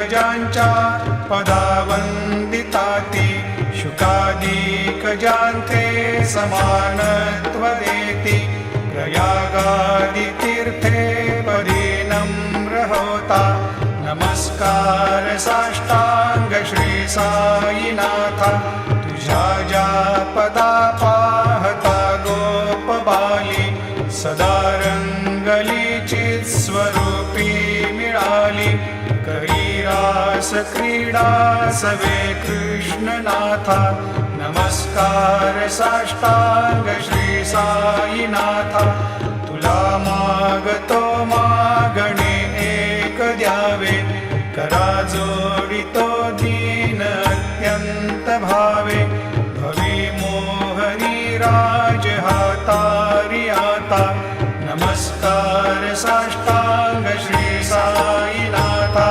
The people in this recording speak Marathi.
गजांच्या पदावंदिताती शुकादिकजांते समानत्व देती प्रयागादि तीर्थे परिनम्र होता नमस्कार साष्टांग श्री साईनाथा तुझ्या ज्या पदा पाहता गोपबाली सदा रंगली चित स्वरूपी मिळाली करी रास क्रीडा सवे कृष्णनाथा नमस्कार साष्टांग श्री साईनाथा तुला मागतो मागणे एक द्यावे करा जोडितो दीन अत्यंत भावे भवी मोहनी राज हातारी आता नमस्कार साष्टांग श्री साईनाथा